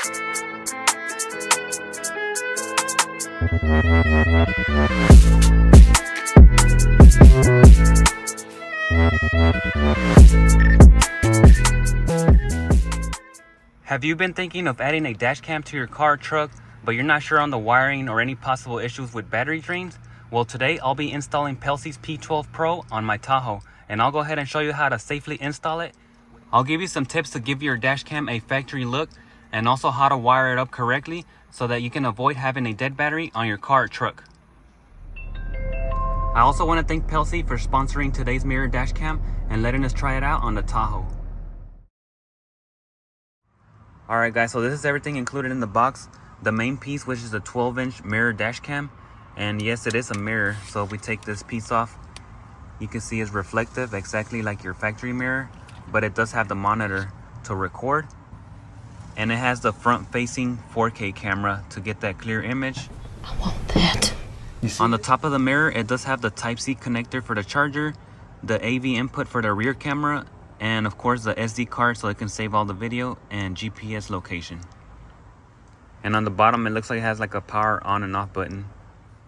Have you been thinking of adding a dash cam to your car or truck, but you're not sure on the wiring or any possible issues with battery drains? Well, today I'll be installing Pelsee's P12 Pro on my Tahoe, and I'll go ahead and show you how to safely install it. I'll give you some tips to give your dash cam a factory look, and also how to wire it up correctly so that you can avoid having a dead battery on your car or truck. I also want to thank Pelsee for sponsoring today's mirror dash cam and letting us try it out on the Tahoe. Alright guys, so this is everything included in the box. The main piece, which is a 12-inch mirror dash cam, and yes, it is a mirror. So if we take this piece off, you can see it's reflective, exactly like your factory mirror, but it does have the monitor to record, and it has the front-facing 4K camera to get that clear image. I want that. On the top of the mirror, it does have the Type-C connector for the charger, the AV input for the rear camera, and of course the SD card so it can save all the video and GPS location. And on the bottom, it looks like it has like a power on and off button.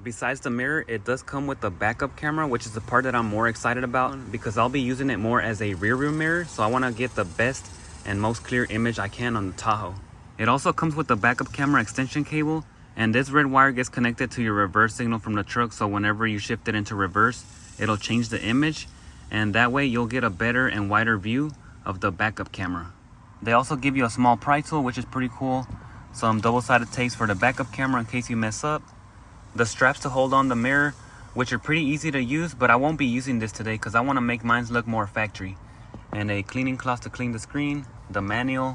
Besides the mirror, it does come with a backup camera, which is the part that I'm more excited about because I'll be using it more as a rear view mirror, so I want to get the best and most clear image I can on the Tahoe. It also comes with the backup camera extension cable, and this red wire gets connected to your reverse signal from the truck, so whenever you shift it into reverse, it'll change the image, and that way you'll get a better and wider view of the backup camera. They also give you a small pry tool, which is pretty cool, some double-sided tapes for the backup camera in case you mess up, the straps to hold on the mirror, which are pretty easy to use, but I won't be using this today because I want to make mine look more factory, and a cleaning cloth to clean the screen, the manual,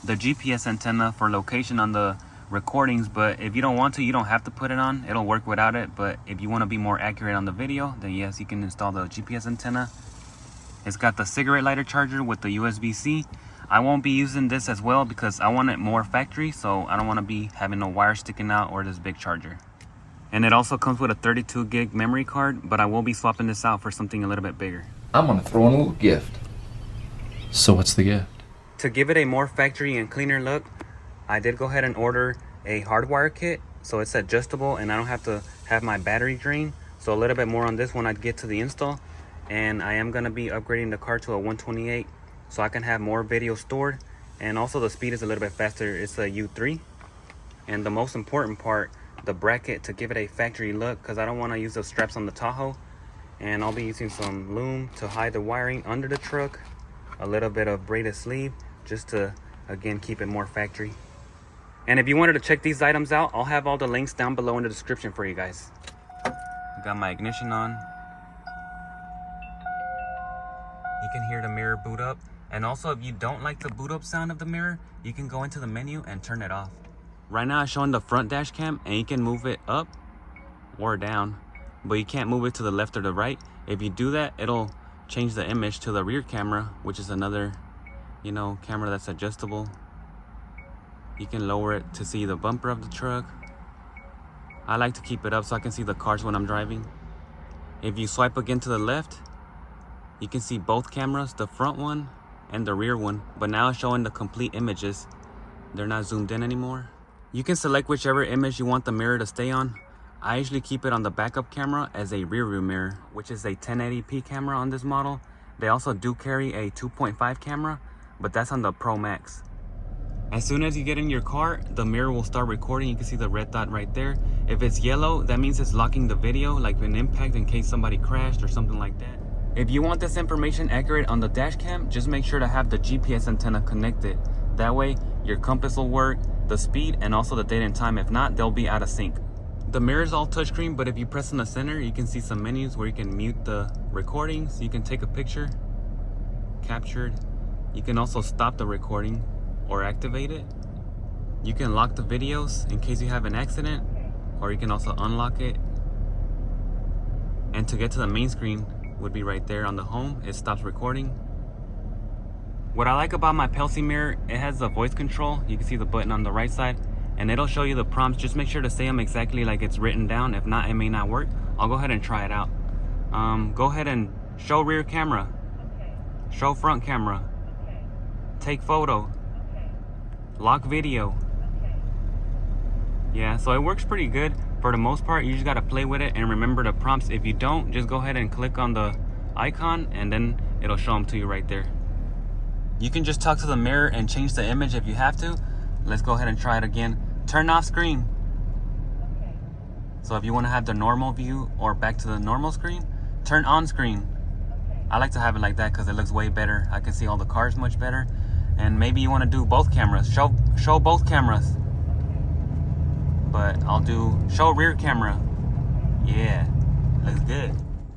the GPS antenna for location on the recordings, but if you don't want to, you don't have to put it on. It'll work without it, but if you want to be more accurate on the video, then yes, you can install the GPS antenna. It's got the cigarette lighter charger with the USB-C. I won't be using this as well because I want it more factory, so I don't want to be having no wire sticking out or this big charger. And it also comes with a 32 gig memory card, but I will be swapping this out for something a little bit bigger. I'm gonna throw in a little gift. So what's the gift? To give it a more factory and cleaner look, I did go ahead and order a Hardwire kit, so it's adjustable and I don't have to have my battery drain. So a little bit more on this when I get to the install. And I am going to be upgrading the car to a 128 so I can have more video stored, and also the speed is a little bit faster. It's a U3. And the most important part, the bracket to give it a factory look, because I don't want to use those straps on the Tahoe. And I'll be using some loom to hide the wiring under the truck, a little bit of braided sleeve just to again keep it more factory. And if you wanted to check these items out, I'll have all the links down below in the description for you guys. Got my ignition on. You can hear the mirror boot up. And also, if you don't like the boot up sound of the mirror, you can go into the menu and turn it off. Right now I'm showing the front dash cam, and you can move it up or down, but you can't move it to the left or the right. If you do that, it'll change the image to the rear camera, which is another, camera that's adjustable. You can lower it to see the bumper of the truck. I like to keep it up so I can see the cars when I'm driving. If you swipe again to the left, you can see both cameras, the front one and the rear one, but now it's showing the complete images. They're not zoomed in anymore. You can select whichever image you want the mirror to stay on. I usually keep it on the backup camera as a rear view mirror, which is a 1080p camera on this model. They also do carry a 2.5 camera, but that's on the Pro Max. As soon as you get in your car, the mirror will start recording. You can see the red dot right there. If it's yellow, that means it's locking the video, like an impact in case somebody crashed or something like that. If you want this information accurate on the dash cam, just make sure to have the GPS antenna connected. That way, your compass will work, the speed, and also the date and time. If not, they'll be out of sync. The mirror is all touchscreen, but if you press in the center, you can see some menus where you can mute the recordings. You can take a picture, captured. You can also stop the recording or activate it. You can lock the videos in case you have an accident, or you can also unlock it. And to get to the main screen would be right there on the home. It stops recording. What I like about my Pelsee mirror, it has the voice control. You can see the button on the right side, and it'll show you the prompts. Just make sure to say them exactly like it's written down. If not, it may not work. I'll go ahead and try it out. Go ahead and show rear camera, show front camera, take photo, Lock video. Yeah, so it works pretty good. For the most part, you just gotta play with it and remember the prompts. If you don't, just go ahead and click on the icon and then it'll show them to you right there. You can just talk to the mirror and change the image if you have to. Let's go ahead and try it again. Turn off screen. So if you want to have the normal view or back to the normal screen, turn on screen. I like to have it like that because it looks way better. I can see all the cars much better. And maybe you want to do both cameras. Show both cameras. But I'll do show rear camera. Yeah, looks good.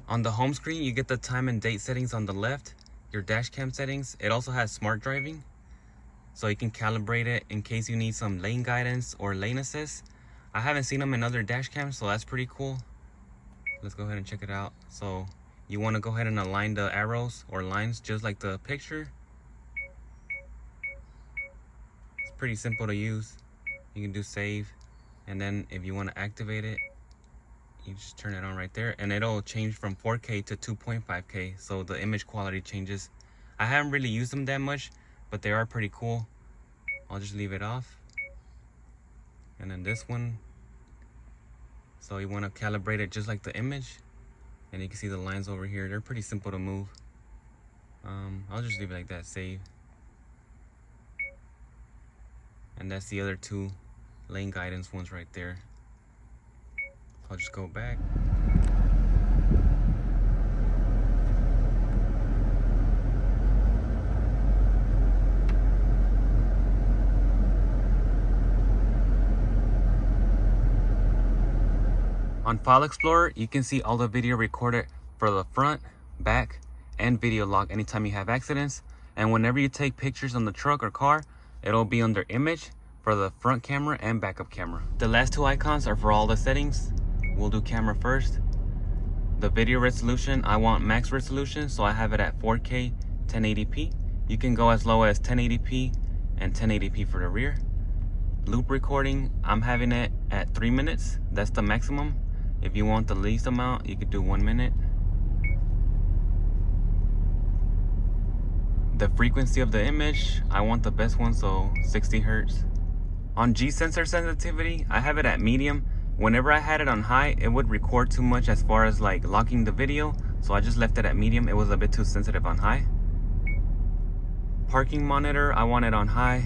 On the home screen, you get the time and date settings on the left, your dash cam settings. It also has smart driving, so you can calibrate it in case you need some lane guidance or lane assist. I haven't seen them in other dash cams, so that's pretty cool. Let's go ahead and check it out. So you want to go ahead and align the arrows or lines just like the picture. It's pretty simple to use. You can do save, and then if you want to activate it, you just turn it on right there and it'll change from 4K to 2.5K, so the image quality changes. I haven't really used them that much, but they are pretty cool. I'll just leave it off. And then this one, so you want to calibrate it just like the image, and you can see the lines over here. They're pretty simple to move. I'll just leave it like that, save. And that's the other two lane guidance ones right there. I'll just go back. On File Explorer, you can see all the video recorded for the front, back, and video log anytime you have accidents. And whenever you take pictures on the truck or car, it'll be under image for the front camera and backup camera. The last two icons are for all the settings. We'll do camera first. The video resolution, I want max resolution, so I have it at 4K 1080p. You can go as low as 1080p and 1080p for the rear. Loop recording, I'm having it at 3 minutes. That's the maximum. If you want the least amount, you could do 1 minute. The frequency of the image, I want the best one, so 60 Hertz. On G sensor sensitivity, I have it at medium. Whenever I had it on high, it would record too much as far as like locking the video, so I just left it at medium. It was a bit too sensitive on high. Parking monitor, I want it on high.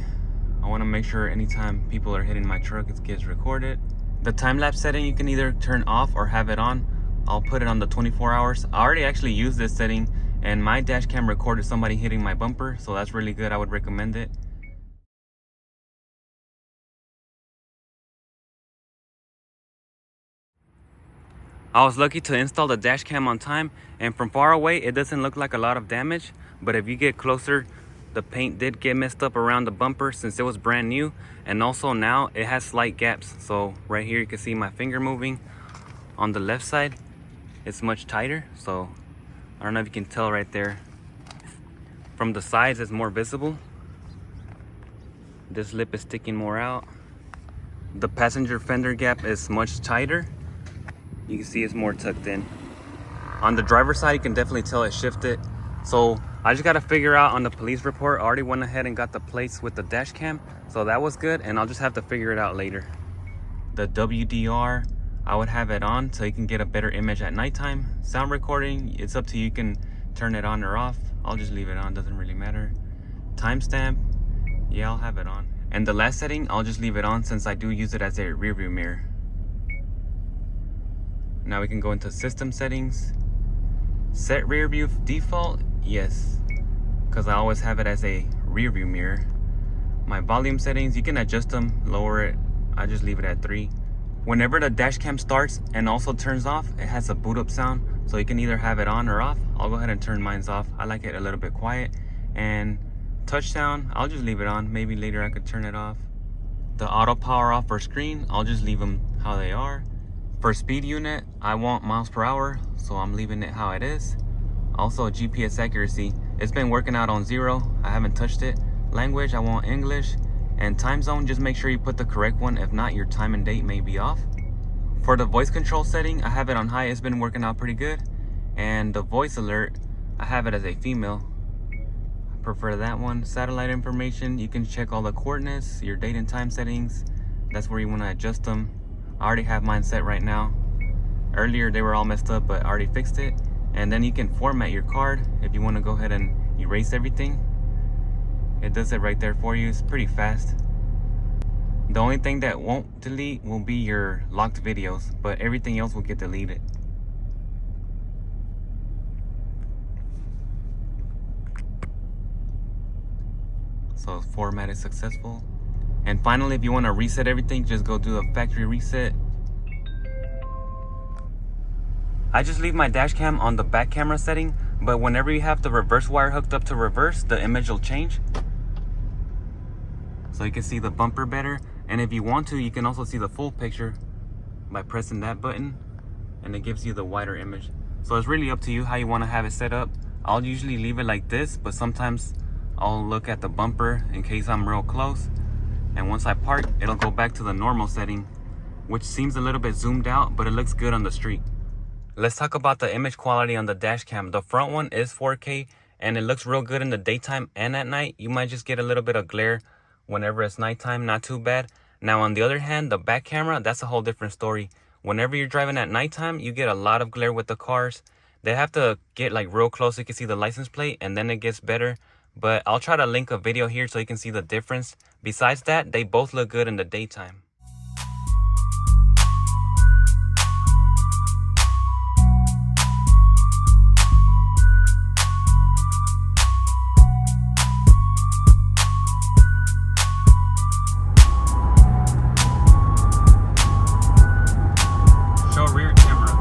I want to make sure anytime people are hitting my truck, it gets recorded. The time-lapse setting, you can either turn off or have it on. I'll put it on the 24 hours. I already actually used this setting, and my dash cam recorded somebody hitting my bumper, so that's really good. I would recommend it. I was lucky to install the dash cam on time, and from far away it doesn't look like a lot of damage, but if you get closer, the paint did get messed up around the bumper since it was brand new, and also now it has slight gaps. So right here you can see my finger moving. On the left side it's much tighter, so I don't know if you can tell right there. From the sides it's more visible. This lip is sticking more out. The passenger fender gap is much tighter. You can see it's more tucked in. On the driver's side, you can definitely tell it shifted. So I just gotta figure out on the police report. I already went ahead and got the plates with the dash cam, so that was good, and I'll just have to figure it out later. The WDR, I would have it on so you can get a better image at nighttime. Sound recording, it's up to you. You can turn it on or off. I'll just leave it on, doesn't really matter. Timestamp, yeah, I'll have it on. And the last setting, I'll just leave it on since I do use it as a rear view mirror. Now we can go into system settings. Set rear view default, yes, because I always have it as a rear view mirror. My volume settings, you can adjust them, lower it. I just leave it at 3. Whenever the dash cam starts and also turns off, it has a boot up sound, so you can either have it on or off. I'll go ahead and turn mine off. I like it a little bit quiet. And touch sound, I'll just leave it on. Maybe later I could turn it off. The auto power off for screen, I'll just leave them how they are. For speed unit, I want miles per hour, so I'm leaving it how it is. Also GPS accuracy, it's been working out on 0. I haven't touched it. Language, I want English. And time zone, just make sure you put the correct one. If not, your time and date may be off. For the voice control setting, I have it on high. It's been working out pretty good. And the voice alert, I have it as a female. prefer that one. Satellite information, you can check all the coordinates, your date and time settings. That's where you want to adjust them. I already have mine set right now. Earlier they were all messed up, but I already fixed it. And then you can format your card if you want to go ahead and erase everything. It does it right there for you. It's pretty fast. The only thing that won't delete will be your locked videos, but everything else will get deleted. So format is successful. And finally, if you want to reset everything, just go do a factory reset. I just leave my dash cam on the back camera setting, but whenever you have the reverse wire hooked up to reverse, the image will change. So you can see the bumper better. And if you want to, you can also see the full picture by pressing that button, and it gives you the wider image. So it's really up to you how you want to have it set up. I'll usually leave it like this, but sometimes I'll look at the bumper in case I'm real close. And once I park, it'll go back to the normal setting, which seems a little bit zoomed out, but it looks good on the street. Let's talk about the image quality on the dash cam. The front one is 4K, and it looks real good in the daytime and at night. You might just get a little bit of glare whenever it's nighttime, not too bad. Now on the other hand, the back camera, that's a whole different story. Whenever you're driving at nighttime, you get a lot of glare with the cars. They have to get like real close so you can see the license plate, and then it gets better. But I'll try to link a video here so you can see the difference. Besides that, they both look good in the daytime. Show rear camera.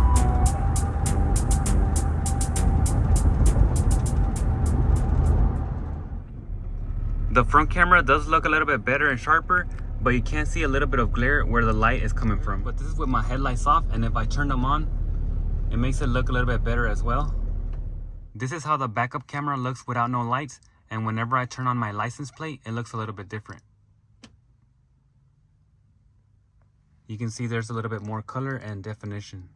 The front camera does look a little bit better and sharper, but you can see a little bit of glare where the light is coming from. But this is with my headlights off, and if I turn them on, it makes it look a little bit better as well. This is how the backup camera looks without no lights, and whenever I turn on my license plate, it looks a little bit different. You can see there's a little bit more color and definition.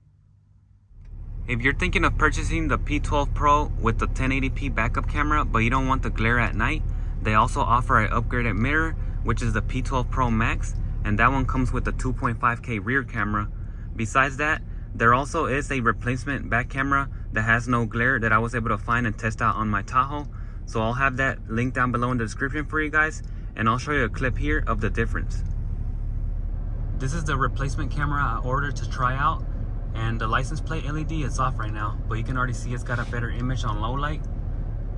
If you're thinking of purchasing the P12 Pro with the 1080p backup camera, but you don't want the glare at night, they also offer an upgraded mirror, which is the P12 Pro Max, and that one comes with a 2.5K rear camera. Besides that, there also is a replacement back camera that has no glare that I was able to find and test out on my Tahoe. So I'll have that link down below in the description for you guys, and I'll show you a clip here of the difference. This is the replacement camera I ordered to try out, and the license plate LED is off right now, but you can already see it's got a better image on low light,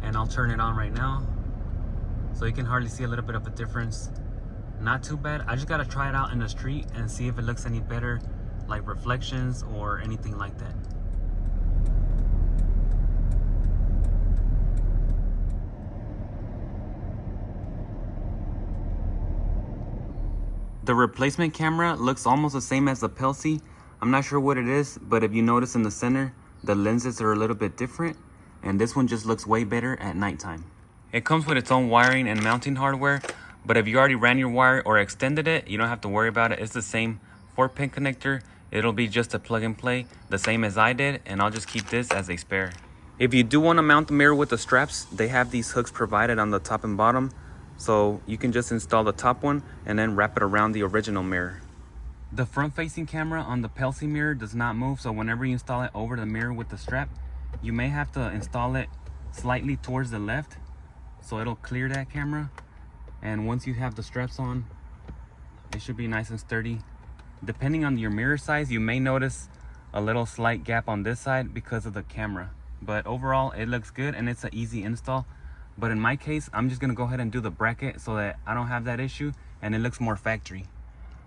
and I'll turn it on right now. So you can hardly see a little bit of a difference. Not too bad. I just gotta try it out in the street and see if it looks any better, like reflections or anything like that. The replacement camera looks almost the same as the Pelsee. I'm not sure what it is, but if you notice in the center, the lenses are a little bit different, and this one just looks way better at nighttime. It comes with its own wiring and mounting hardware, but if you already ran your wire or extended it, you don't have to worry about it. It's the same 4-pin connector. It'll be just a plug and play, the same as I did, and I'll just keep this as a spare. If you do want to mount the mirror with the straps, they have these hooks provided on the top and bottom, so you can just install the top one and then wrap it around the original mirror. The front-facing camera on the Pelsee mirror does not move, so whenever you install it over the mirror with the strap, you may have to install it slightly towards the left, so it'll clear that camera. And once you have the straps on, it should be nice and sturdy. Depending on your mirror size, you may notice a little slight gap on this side because of the camera, but overall it looks good and it's an easy install. But in my case, I'm just gonna go ahead and do the bracket so that I don't have that issue and it looks more factory.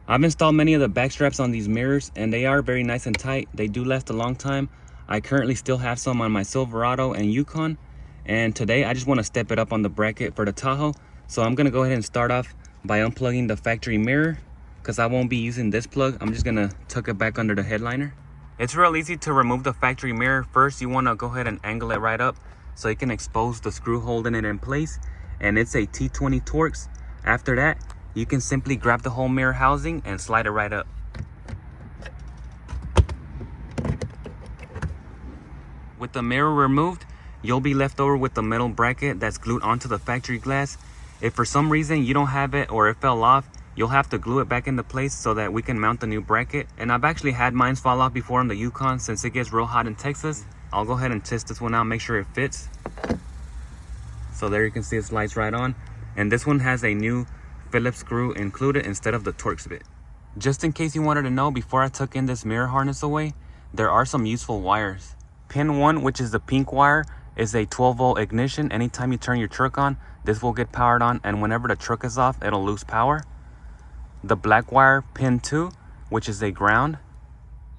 I've installed many of the back straps on these mirrors, and they are very nice and tight. They do last a long time. I currently still have some on my Silverado and Yukon, and today I just want to step it up on the bracket for the Tahoe. So I'm gonna go ahead and start off by unplugging the factory mirror, because I won't be using this plug. I'm just gonna tuck it back under the headliner. It's real easy to remove the factory mirror. First, you want to go ahead and angle it right up so you can expose the screw holding it in place, and it's a T20 Torx. After that, you can simply grab the whole mirror housing and slide it right up. With the mirror removed, you'll be left over with the metal bracket that's glued onto the factory glass. If for some reason you don't have it or it fell off, you'll have to glue it back into place so that we can mount the new bracket. And I've actually had mine fall off before on the Yukon since it gets real hot in Texas. I'll go ahead and test this one out, make sure it fits. So there you can see it slides right on. And this one has a new Phillips screw included instead of the Torx bit. Just in case you wanted to know, before I took in this mirror harness away, there are some useful wires. Pin 1, which is the pink wire, is a 12-volt ignition. Anytime you turn your truck on, this will get powered on, and whenever the truck is off, it'll lose power. The black wire, pin 2, which is a ground.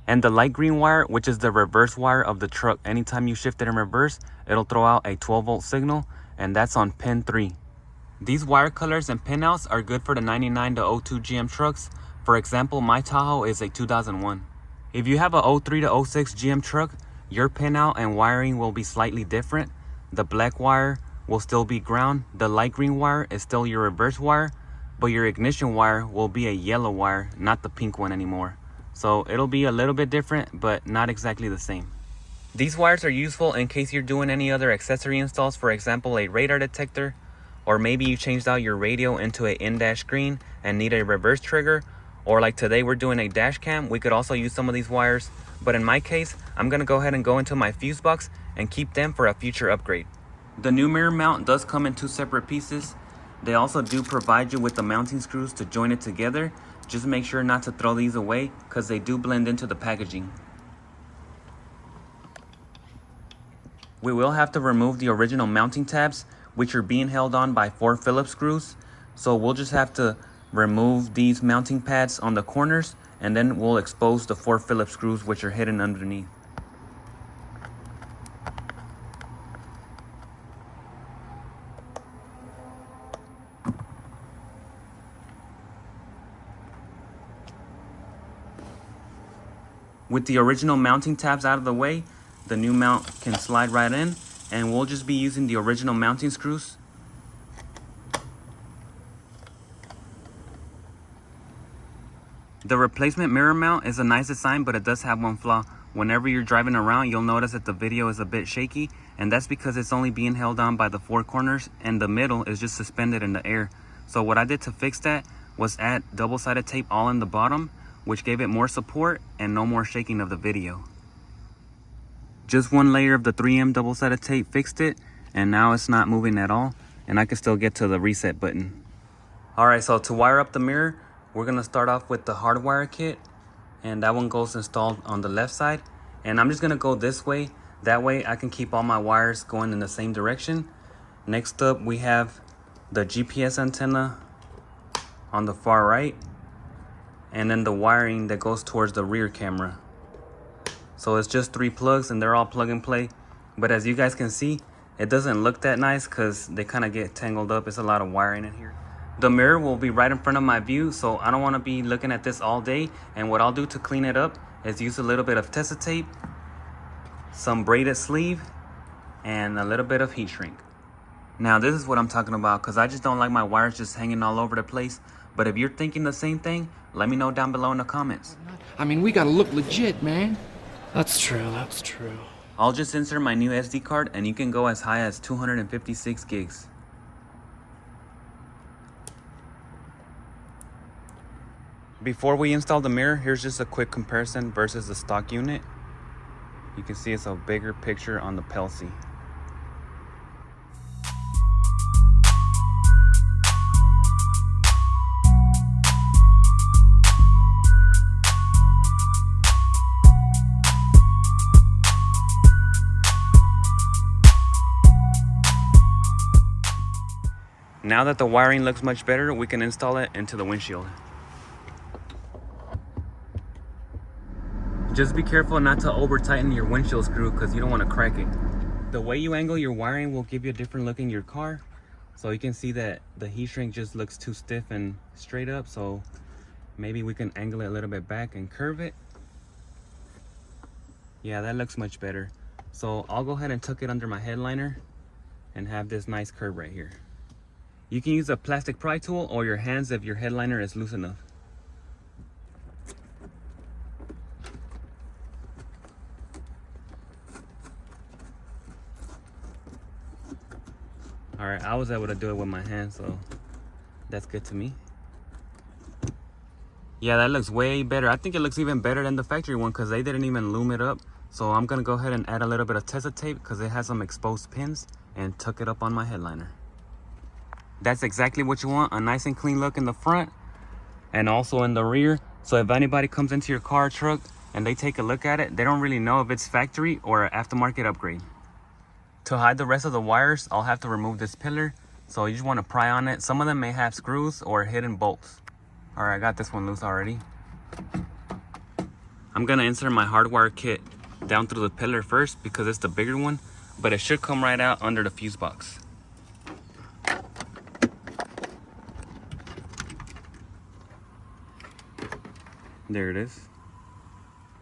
And the light green wire, which is the reverse wire of the truck. Anytime you shift it in reverse, it'll throw out a 12-volt signal, and that's on pin 3. These wire colors and pinouts are good for the 99 to 02 GM trucks. For example, my Tahoe is a 2001. If you have a 03 to 06 GM truck, your pinout and wiring will be slightly different. The black wire will still be ground. The light green wire is still your reverse wire, but your ignition wire will be a yellow wire, not the pink one anymore. So it'll be a little bit different, but not exactly the same. These wires are useful in case you're doing any other accessory installs, for example, a radar detector, or maybe you changed out your radio into an in-dash screen and need a reverse trigger, or like today we're doing a dash cam. We could also use some of these wires, but in my case, I'm gonna go ahead and go into my fuse box and keep them for a future upgrade. The new mirror mount does come in 2 separate pieces. They also do provide you with the mounting screws to join it together. Just make sure not to throw these away because they do blend into the packaging. We will have to remove the original mounting tabs, which are being held on by 4 Phillips screws. So we'll just have to remove these mounting pads on the corners, and then we'll expose the 4 Phillips screws which are hidden underneath. With the original mounting tabs out of the way, the new mount can slide right in, and we'll just be using the original mounting screws. The replacement mirror mount is a nice design, but it does have one flaw. Whenever you're driving around, you'll notice that the video is a bit shaky, and that's because it's only being held on by the 4 corners, and the middle is just suspended in the air. So what I did to fix that was add double-sided tape all in the bottom, which gave it more support and no more shaking of the video. Just one layer of the 3M double-sided tape fixed it, and now it's not moving at all, and I can still get to the reset button. Alright, so to wire up the mirror, we're gonna start off with the Hardwire kit, and that one goes installed on the left side. And I'm just gonna go this way, that way I can keep all my wires going in the same direction. Next up, we have the GPS antenna on the far right, and then the wiring that goes towards the rear camera. So it's just 3 plugs, and they're all plug and play. But as you guys can see, it doesn't look that nice because they kind of get tangled up. It's a lot of wiring in here. The mirror will be right in front of my view, so I don't want to be looking at this all day. And what I'll do to clean it up is use a little bit of Tessa tape, some braided sleeve, and a little bit of heat shrink. Now this is what I'm talking about, because I just don't like my wires just hanging all over the place. But if you're thinking the same thing, let me know down below in the comments. I mean, we gotta look legit, man. That's true, that's true. I'll just insert my new SD card, and you can go as high as 256 gigs. Before we install the mirror, here's just a quick comparison versus the stock unit. You can see it's a bigger picture on the Pelsee. Now that the wiring looks much better, we can install it into the windshield. Just be careful not to over tighten your windshield screw because you don't want to crack it. The way you angle your wiring will give you a different look in your car. So you can see that the heat shrink just looks too stiff and straight up. So maybe we can angle it a little bit back and curve it. Yeah, that looks much better. So I'll go ahead and tuck it under my headliner and have this nice curve right here. You can use a plastic pry tool or your hands if your headliner is loose enough. All right, I was able to do it with my hand, so that's good to me. Yeah, that looks way better. I think it looks even better than the factory one because they didn't even loom it up. So I'm gonna go ahead and add a little bit of Tesa tape because it has some exposed pins and tuck it up on my headliner. That's exactly what you want, a nice and clean look in the front and also in the rear. So if anybody comes into your car or truck and they take a look at it, they don't really know if it's factory or aftermarket upgrade. To hide the rest of the wires, I'll have to remove this pillar. So you just want to pry on it. Some of them may have screws or hidden bolts. All right, I got this one loose already. I'm gonna insert my Hardwire kit down through the pillar first because it's the bigger one, but it should come right out under the fuse box. There it is.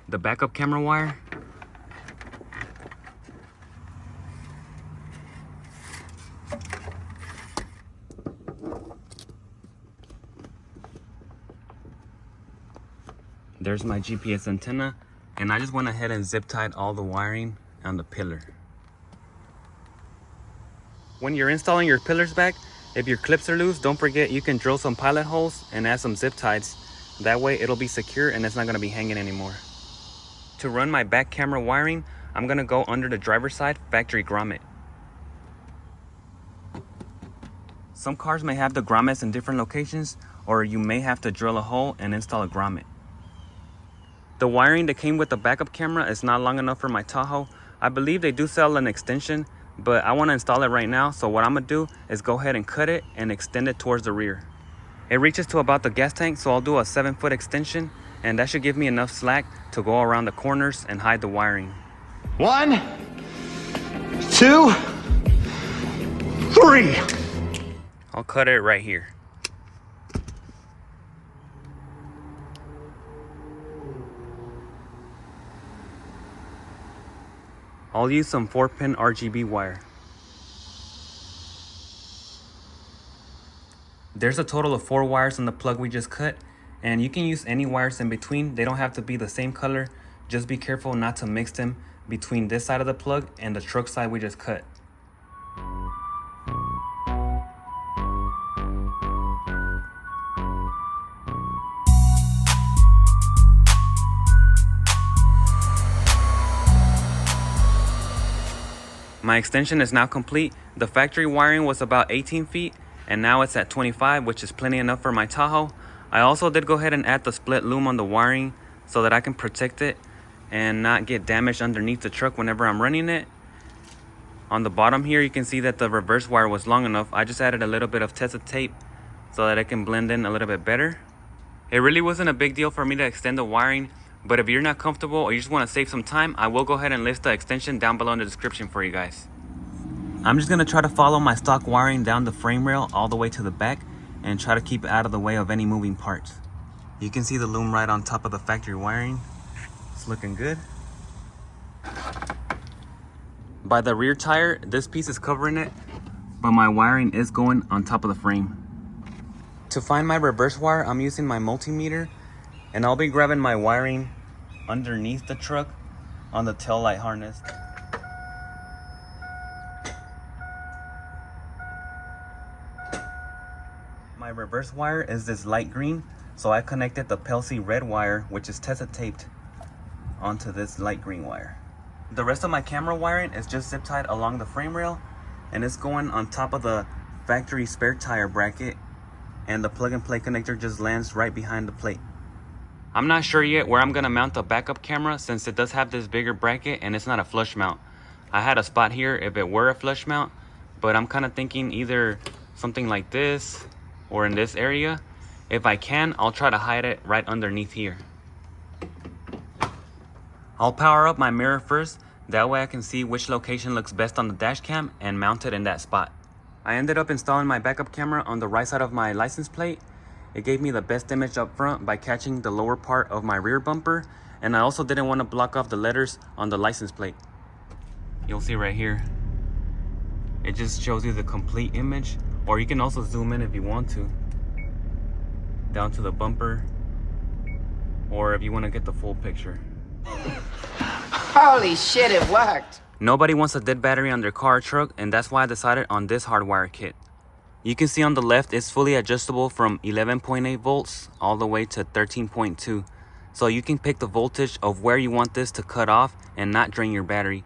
The backup camera wire. There's my GPS antenna, and I just went ahead and zip tied all the wiring on the pillar. When you're installing your pillars back, if your clips are loose, don't forget you can drill some pilot holes and add some zip ties. That way it'll be secure and it's not gonna be hanging anymore. To run my back camera wiring, I'm gonna go under the driver's side factory grommet. Some cars may have the grommets in different locations, or you may have to drill a hole and install a grommet. The wiring that came with the backup camera is not long enough for my Tahoe. I believe they do sell an extension, but I want to install it right now. So what I'm gonna do is go ahead and cut it and extend it towards the rear. It reaches to about the gas tank, so I'll do a 7-foot extension, and that should give me enough slack to go around the corners and hide the wiring. 1, 2, 3. I'll cut it right here. I'll use some 4-pin RGB wire. There's a total of 4 wires on the plug we just cut, and you can use any wires in between. They don't have to be the same color. Just be careful not to mix them between this side of the plug and the truck side we just cut. My extension is now complete. The factory wiring was about 18 feet and now it's at 25, which is plenty enough for my Tahoe. I also did go ahead and add the split loom on the wiring so that I can protect it and not get damaged underneath the truck whenever I'm running it. On the bottom here, you can see that the reverse wire was long enough. I just added a little bit of Tesa tape so that it can blend in a little bit better. It really wasn't a big deal for me to extend the wiring, but if you're not comfortable or you just want to save some time, I will go ahead and list the extension down below in the description for you guys. I'm just going to try to follow my stock wiring down the frame rail all the way to the back and try to keep it out of the way of any moving parts. You can see the loom right on top of the factory wiring. It's looking good. By the rear tire, this piece is covering it, but my wiring is going on top of the frame. To find my reverse wire, I'm using my multimeter, and I'll be grabbing my wiring underneath the truck on the tail light harness. My reverse wire is this light green, so I connected the Pelsee red wire, which is Tesa taped, onto this light green wire. The rest of my camera wiring is just zip tied along the frame rail, and it's going on top of the factory spare tire bracket, and the plug and play connector just lands right behind the plate. I'm not sure yet where I'm gonna mount the backup camera since it does have this bigger bracket and it's not a flush mount. I had a spot here if it were a flush mount, but I'm kind of thinking either something like this or in this area. If I can, I'll try to hide it right underneath here. I'll power up my mirror first, that way I can see which location looks best on the dash cam and mount it in that spot. I ended up installing my backup camera on the right side of my license plate. It gave me the best image up front by catching the lower part of my rear bumper, and I also didn't want to block off the letters on the license plate. You'll see right here, it just shows you the complete image, or you can also zoom in if you want to, down to the bumper, or if you want to get the full picture. Holy shit, it worked! Nobody wants a dead battery on their car or truck, and that's why I decided on this Hardwire kit. You can see on the left it's fully adjustable from 11.8 volts all the way to 13.2. So you can pick the voltage of where you want this to cut off and not drain your battery.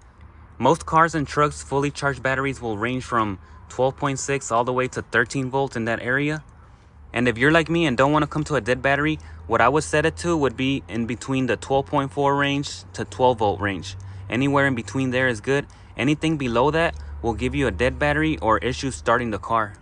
Most cars and trucks fully charged batteries will range from 12.6 all the way to 13 volts in that area. And if you're like me and don't want to come to a dead battery, what I would set it to would be in between the 12.4 range to 12 volt range. Anywhere in between there is good. Anything below that will give you a dead battery or issues starting the car.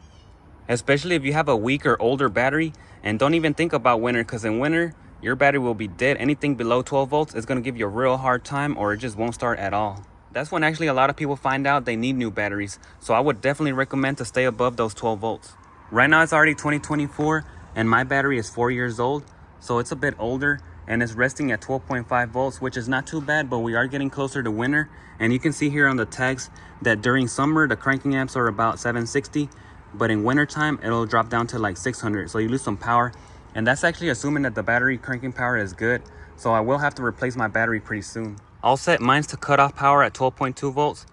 Especially if you have a weak or older battery, and don't even think about winter, because in winter your battery will be dead. Anything below 12 volts is going to give you a real hard time, or it just won't start at all. That's when actually a lot of people find out they need new batteries. So I would definitely recommend to stay above those 12 volts. Right now it's already 2024 and my battery is 4 years old, so it's a bit older and it's resting at 12.5 volts, which is not too bad, but we are getting closer to winter. And you can see here on the tags that during summer the cranking amps are about 760, but in winter time it'll drop down to like 600, so you lose some power. And that's actually assuming that the battery cranking power is good, so I will have to replace my battery pretty soon. I'll set mine to cut off power at 12.2 volts,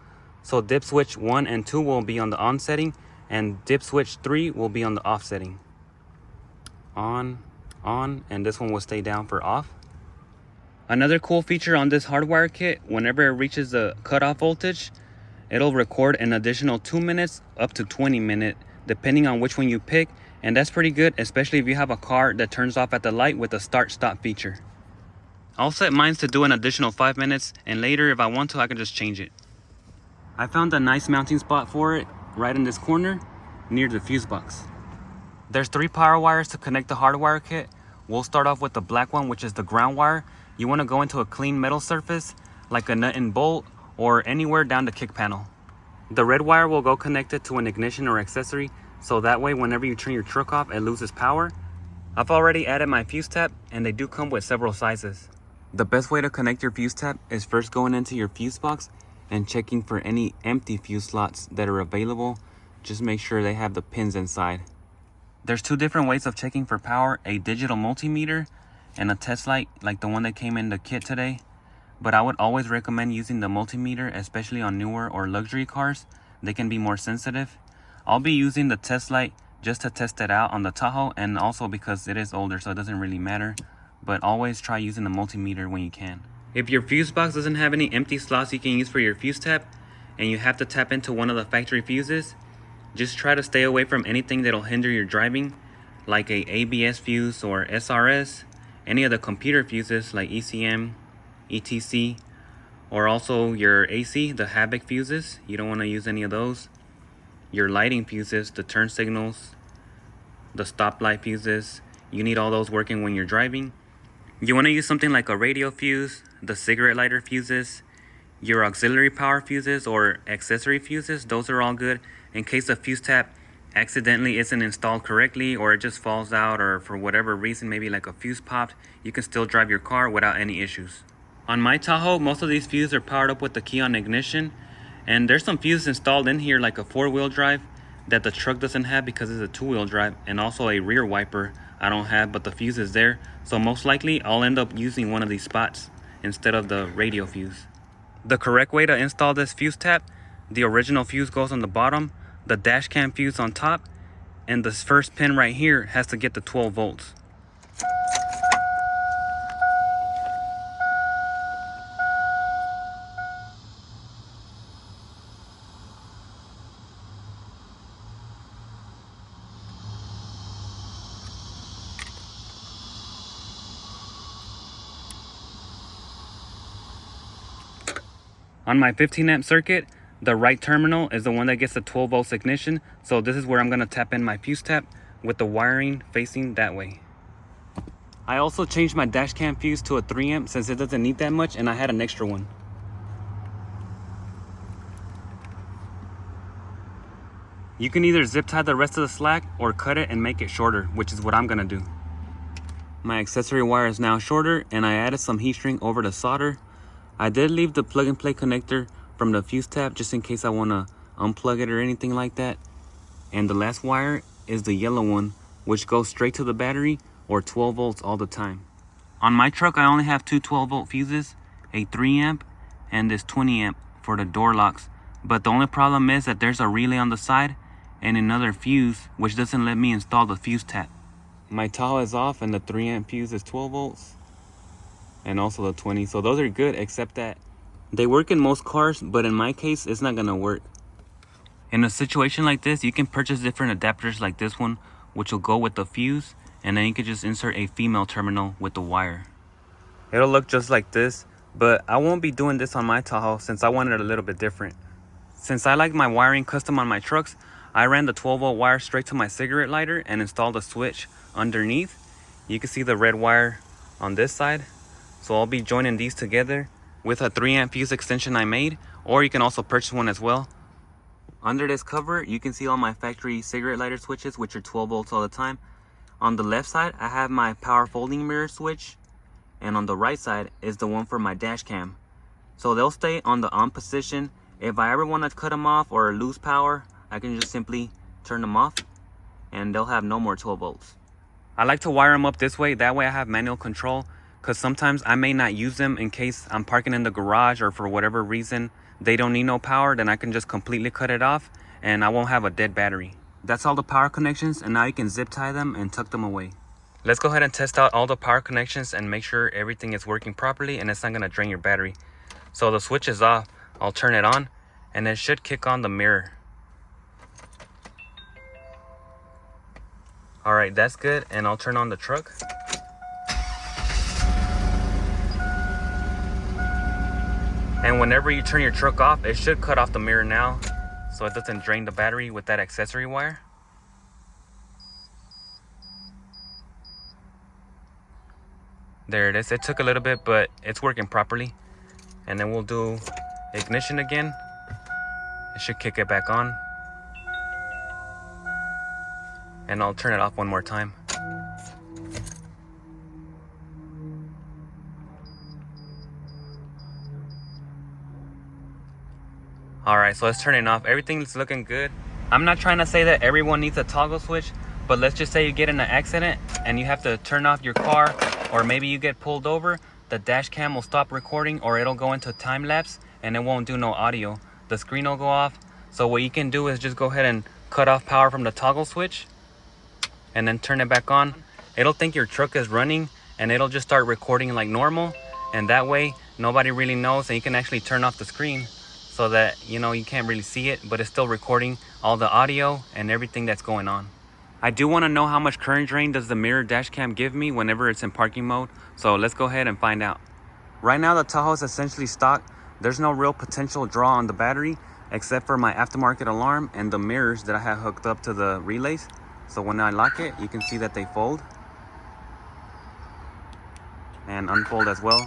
so dip switch 1 and 2 will be on the on setting and dip switch 3 will be on the off setting. On, and this one will stay down for off. Another cool feature on this Hardwire kit, whenever it reaches the cutoff voltage, it'll record an additional 2 minutes up to 20 minutes, depending on which one you pick. And that's pretty good, especially if you have a car that turns off at the light with the start stop feature. I'll set mine to do an additional 5 minutes, and later if I want to I can just change it. I found a nice mounting spot for it right in this corner near the fuse box. There's 3 power wires to connect the Hardwire kit. We'll start off with the black one, which is the ground wire. You want to go into a clean metal surface like a nut and bolt or anywhere down the kick panel. The red wire will go connected to an ignition or accessory, so that way whenever you turn your truck off it loses power. I've already added my fuse tab and they do come with several sizes. The best way to connect your fuse tab is first going into your fuse box and checking for any empty fuse slots that are available. Just make sure they have the pins inside. There's 2 different ways of checking for power, a digital multimeter and a test light like the one that came in the kit today. But I would always recommend using the multimeter, especially on newer or luxury cars. They can be more sensitive. I'll be using the test light just to test it out on the Tahoe, and also because it is older so it doesn't really matter. But always try using the multimeter when you can. If your fuse box doesn't have any empty slots you can use for your fuse tab and you have to tap into one of the factory fuses, just try to stay away from anything that'll hinder your driving, like a ABS fuse or SRS, any of the computer fuses like ECM, ETC, or also your AC, the Havoc fuses. You don't want to use any of those. Your lighting fuses, the turn signals, the stoplight fuses, you need all those working when you're driving. You want to use something like a radio fuse, the cigarette lighter fuses, your auxiliary power fuses or accessory fuses. Those are all good in case the fuse tab accidentally isn't installed correctly or it just falls out, or for whatever reason, maybe like a fuse popped, you can still drive your car without any issues. On my Tahoe, most of these fuses are powered up with the key on ignition, and there's some fuses installed in here like a 4-wheel drive that the truck doesn't have because it's a 2-wheel drive, and also a rear wiper I don't have, but the fuse is there. So most likely I'll end up using one of these spots instead of the radio fuse. The correct way to install this fuse tab, the original fuse goes on the bottom, the dash cam fuse on top, and this first pin right here has to get the 12 volts. On my 15 amp circuit, the right terminal is the one that gets the 12 volts ignition. So this is where I'm going to tap in my fuse tab with the wiring facing that way. I also changed my dash cam fuse to a 3 amp since it doesn't need that much, and I had an extra one. You can either zip tie the rest of the slack or cut it and make it shorter, which is what I'm going to do. My accessory wire is now shorter, and I added some heat shrink over the solder. I did leave the plug and play connector from the fuse tab just in case I want to unplug it or anything like that. And the last wire is the yellow one, which goes straight to the battery or 12 volts all the time. On my truck I only have 2 12 volt fuses, a 3 amp and this 20 amp for the door locks. But the only problem is that there's a relay on the side and another fuse, which doesn't let me install the fuse tap. My Tahoe is off and the 3-amp fuse is 12 volts. And also the 20. So those are good, except that they work in most cars, but in my case, it's not gonna work. In a situation like this, you can purchase different adapters like this one, which will go with the fuse, and then you can just insert a female terminal with the wire. It'll look just like this, but I won't be doing this on my Tahoe since I want it a little bit different. Since I like my wiring custom on my trucks, I ran the 12-volt wire straight to my cigarette lighter and installed a switch underneath. You can see the red wire on this side. So I'll be joining these together with a 3-amp fuse extension I made, or you can also purchase one as well. Under this cover, you can see all my factory cigarette lighter switches, which are 12 volts all the time. On the left side, I have my power folding mirror switch, and on the right side is the one for my dash cam. So they'll stay on the on position. If I ever want to cut them off or lose power, I can just simply turn them off and they'll have no more 12 volts. I like to wire them up this way, that way I have manual control, because sometimes I may not use them in case I'm parking in the garage or for whatever reason they don't need no power. Then I can just completely cut it off and I won't have a dead battery. That's all the power connections, and now you can zip tie them and tuck them away. Let's go ahead and test out all the power connections and make sure everything is working properly and it's not going to drain your battery. So the switch is off. I'll turn it on and it should kick on the mirror. Alright, that's good, and I'll turn on the truck. And whenever you turn your truck off, it should cut off the mirror now, so it doesn't drain the battery with that accessory wire. There it is. It took a little bit, but it's working properly. And then we'll do ignition again. It should kick it back on. And I'll turn it off one more time. Alright, so let's turn it off. Everything's looking good. I'm not trying to say that everyone needs a toggle switch, but let's just say you get in an accident and you have to turn off your car, or maybe you get pulled over. The dash cam will stop recording, or it'll go into time lapse and it won't do no audio. The screen will go off. So what you can do is just go ahead and cut off power from the toggle switch and then turn it back on. It'll think your truck is running and it'll just start recording like normal, and that way nobody really knows, and you can actually turn off the screen so that you can't really see it, but it's still recording all the audio and everything that's going on. I do want to know how much current drain does the mirror dash cam give me whenever it's in parking mode, so let's go ahead and find out. Right now the Tahoe is essentially stock. There's no real potential draw on the battery except for my aftermarket alarm and the mirrors that I have hooked up to the relays. So when I lock it, you can see that they fold and unfold as well.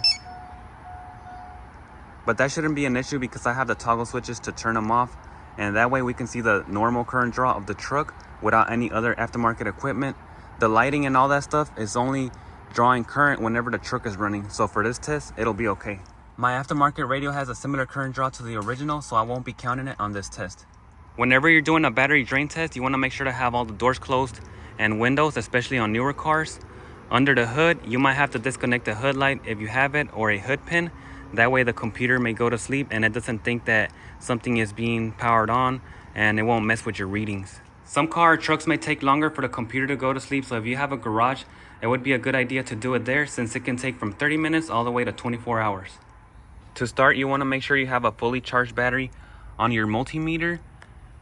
But that shouldn't be an issue because I have the toggle switches to turn them off, and that way we can see the normal current draw of the truck without any other aftermarket equipment. The lighting and all that stuff is only drawing current whenever the truck is running, so for this test it'll be okay. My aftermarket radio has a similar current draw to the original, so I won't be counting it on this test. Whenever you're doing a battery drain test, you want to make sure to have all the doors closed and windows, especially on newer cars. Under the hood, you might have to disconnect the hood light if you have it, or a hood pin. That way the computer may go to sleep and it doesn't think that something is being powered on, and it won't mess with your readings. Some car or trucks may take longer for the computer to go to sleep, so if you have a garage, it would be a good idea to do it there, since it can take from 30 minutes all the way to 24 hours. To start, you want to make sure you have a fully charged battery. On your multimeter,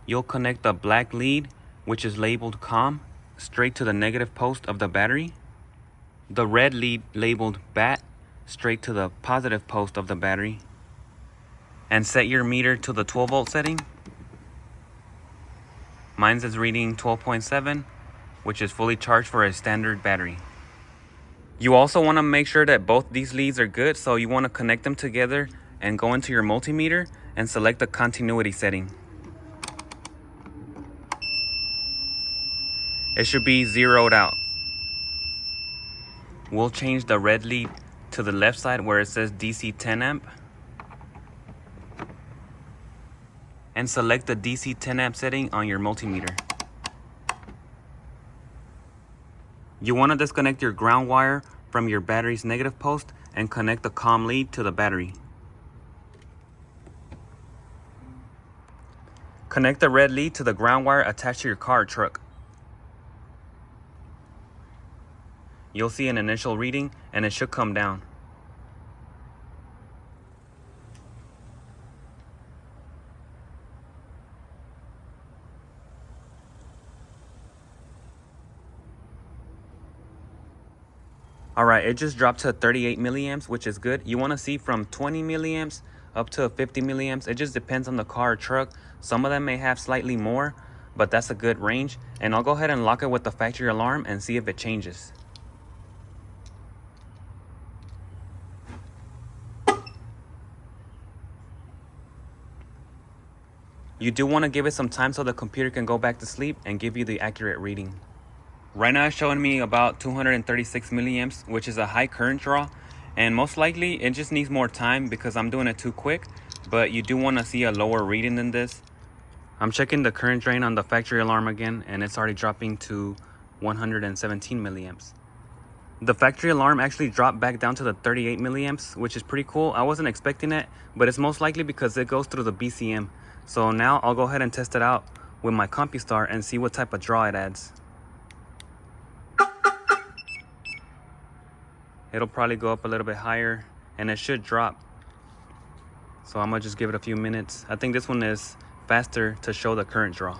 you'll connect the black lead, which is labeled COM, straight to the negative post of the battery. The red lead labeled BAT, straight to the positive post of the battery. And set your meter to the 12 volt setting. Mine's is reading 12.7, which is fully charged for a standard battery. You also want to make sure that both these leads are good, so you want to connect them together and go into your multimeter and select the continuity setting. It should be zeroed out. We'll change the red lead to the left side where it says DC 10 amp. And select the DC 10 amp setting on your multimeter. You want to disconnect your ground wire from your battery's negative post and connect the COM lead to the battery. Connect the red lead to the ground wire attached to your car or truck. You'll see an initial reading and it should come down. Alright, it just dropped to 38 milliamps, which is good. You want to see from 20 milliamps up to 50 milliamps. It just depends on the car or truck. Some of them may have slightly more, but that's a good range. And I'll go ahead and lock it with the factory alarm and see if it changes. You do want to give it some time so the computer can go back to sleep and give you the accurate reading. Right now it's showing me about 236 milliamps, which is a high current draw. And most likely it just needs more time because I'm doing it too quick. But you do want to see a lower reading than this. I'm checking the current drain on the factory alarm again, and it's already dropping to 117 milliamps. The factory alarm actually dropped back down to the 38 milliamps, which is pretty cool. I wasn't expecting it, but it's most likely because it goes through the BCM. So now I'll go ahead and test it out with my CompuStar and see what type of draw it adds. It'll probably go up a little bit higher and it should drop. So I'm gonna just give it a few minutes. I think this one is faster to show the current draw.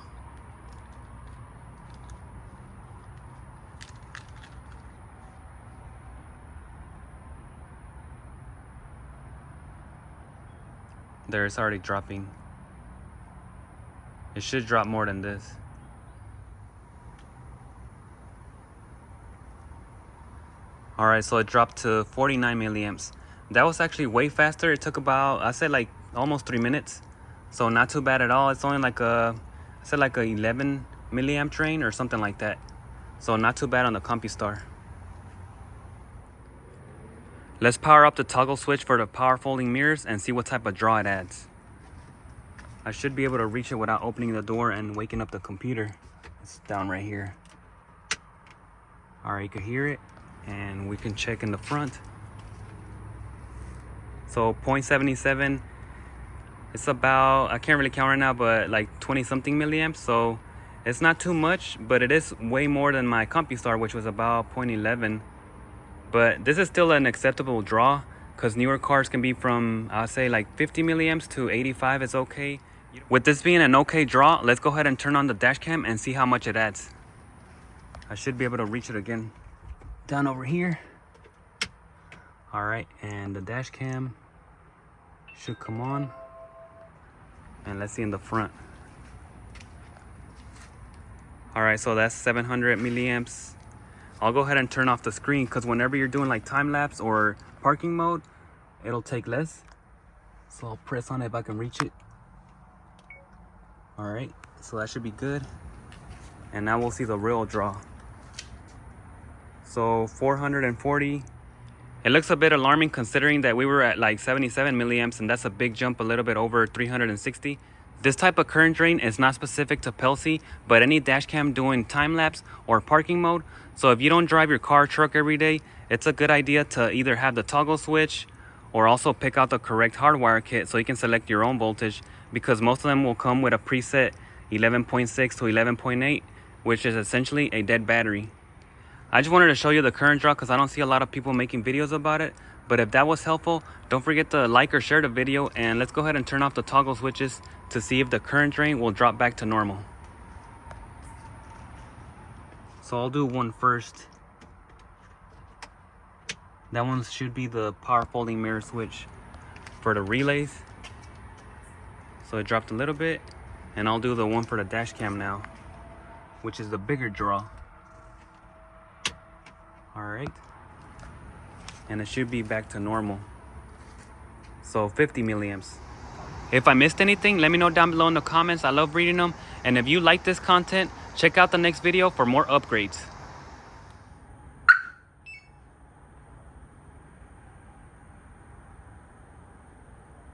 There, it's already dropping. It should drop more than this. Alright, so it dropped to 49 milliamps. That was actually way faster. It took about, I said like almost 3 minutes. So not too bad at all. It's only like I said like a 11 milliamp drain or something like that. So not too bad on the CompuStar. Let's power up the toggle switch for the power folding mirrors and see what type of draw it adds. I should be able to reach it without opening the door and waking up the computer. It's down right here. Alright, you can hear it. And we can check in the front. So 0.77, it's about, I can't really count right now, but like 20 something milliamps. So it's not too much, but it is way more than my CompuStar, which was about 0.11. But this is still an acceptable draw because newer cars can be from, I'll say like 50 milliamps to 85 is okay. With this being an okay draw, let's go ahead and turn on the dash cam and see how much it adds. I should be able to reach it again. Down over here. Alright, and the dash cam should come on. And let's see in the front. Alright, so that's 700 milliamps. I'll go ahead and turn off the screen because whenever you're doing like time lapse or parking mode, it'll take less. So I'll press on it if I can reach it. Alright, so that should be good. And now we'll see the real draw. So 440. It looks a bit alarming considering that we were at like 77 milliamps, and that's a big jump, a little bit over 360. This type of current drain is not specific to Pelsee, but any dash cam doing time lapse or parking mode. So if you don't drive your car or truck every day, it's a good idea to either have the toggle switch or also pick out the correct hardwire kit so you can select your own voltage, because most of them will come with a preset 11.6 to 11.8, which is essentially a dead battery. I just wanted to show you the current draw because I don't see a lot of people making videos about it. But if that was helpful, don't forget to like or share the video, and let's go ahead and turn off the toggle switches to see if the current drain will drop back to normal. So I'll do one first. That one should be the power folding mirror switch for the relays. So it dropped a little bit, and I'll do the one for the dash cam now, which is the bigger draw. Alright, and it should be back to normal. So 50 milliamps. If I missed anything, let me know down below in the comments. I love reading them. And if you like this content, check out the next video for more upgrades.